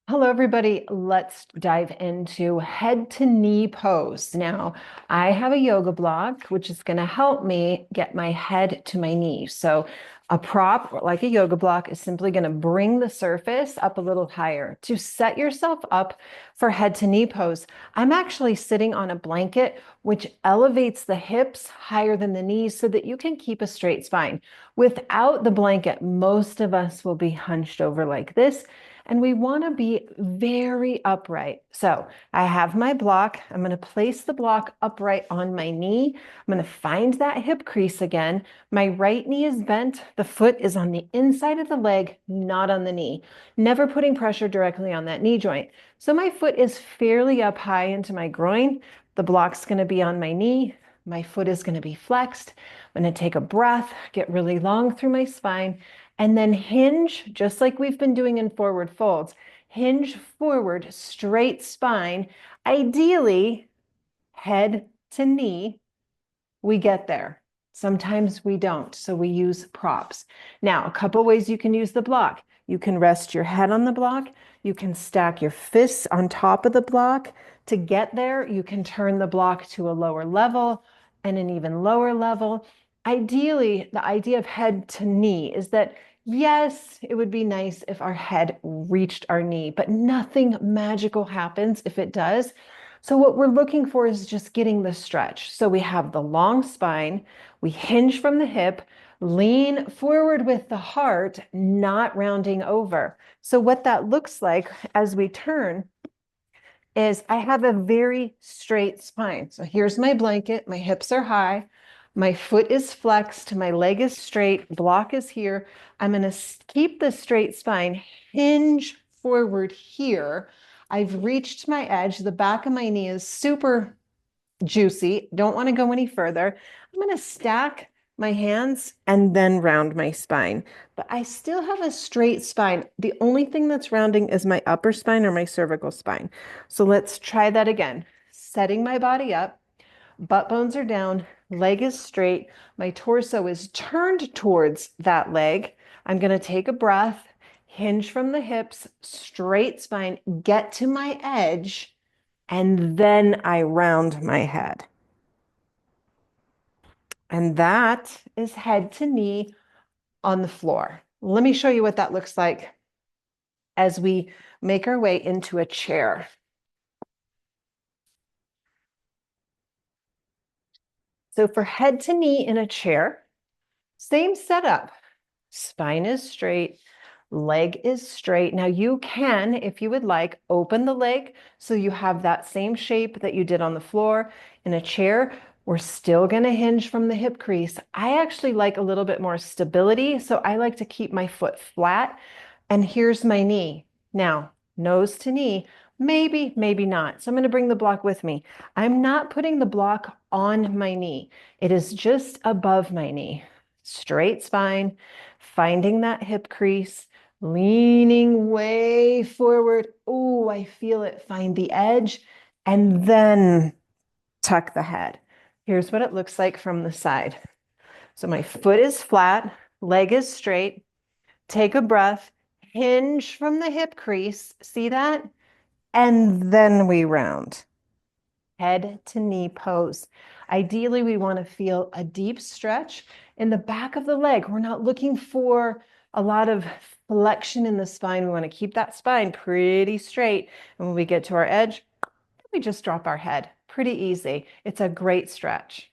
Hello, everybody. Let's dive into head to knee pose. Now, I have a yoga block, which is going to help me get my head to my knee. So, a prop like a yoga block is simply going to bring the surface up a little higher to set yourself up for head to knee pose. I'm actually sitting on a blanket, which elevates the hips higher than the knees so that you can keep a straight spine. Without the blanket, most of us will be hunched over like this. And we want to be very upright. So I have my block. I'm going to place the block upright on my knee. I'm going to find that hip crease again. My right knee is bent. The foot is on the inside of the leg, not on the knee. Never putting pressure directly on that knee joint. So my foot is fairly up high into my groin. The block's going to be on my knee. My foot is going to be flexed. I'm going to take a breath, get really long through my spine, and then hinge, just like we've been doing in forward folds. Hinge forward, straight spine. Ideally, head to knee. We get there. Sometimes we don't, so we use props. Now, a couple ways you can use the block. You can rest your head on the block. You can stack your fists on top of the block. To get there, you can turn the block to a lower level and an even lower level. Ideally, the idea of head to knee is that, yes, it would be nice if our head reached our knee, but nothing magical happens if it does. So what we're looking for is just getting the stretch. So we have the long spine, we hinge from the hip, lean forward with the heart, not rounding over. So what that looks like as we turn is I have a very straight spine. So here's my blanket, my hips are high, my foot is flexed, my leg is straight, block is here. I'm going to keep the straight spine, hinge forward here. I've reached my edge. The back of my knee is super juicy. Don't want to go any further. I'm going to stack my hands and then round my spine. But I still have a straight spine. The only thing that's rounding is my upper spine or my cervical spine. So let's try that again. Setting my body up, butt bones are down, leg is straight, my torso is turned towards that leg. I'm going to take a breath, hinge from the hips, straight spine, get to my edge, and then I round my head. And that is head to knee on the floor. Let me show you what that looks like as we make our way into a chair. So for head to knee in a chair, same setup. Spine is straight, leg is straight. Now you can, if you would like, open the leg so you have that same shape that you did on the floor in a chair. We're still going to hinge from the hip crease. I actually like a little bit more stability, so I like to keep my foot flat. And here's my knee. Now, nose to knee, maybe, maybe not. So I'm going to bring the block with me. I'm not putting the block on my knee. It is just above my knee. Straight spine, finding that hip crease, leaning way forward. Oh, I feel it. Find the edge and then tuck the head. Here's what it looks like from the side. So my foot is flat, leg is straight. Take a breath, hinge from the hip crease. See that? And then we round. Head to knee pose. Ideally, we want to feel a deep stretch in the back of the leg. We're not looking for a lot of flexion in the spine. We want to keep that spine pretty straight. And when we get to our edge, we just drop our head. Pretty easy. It's a great stretch.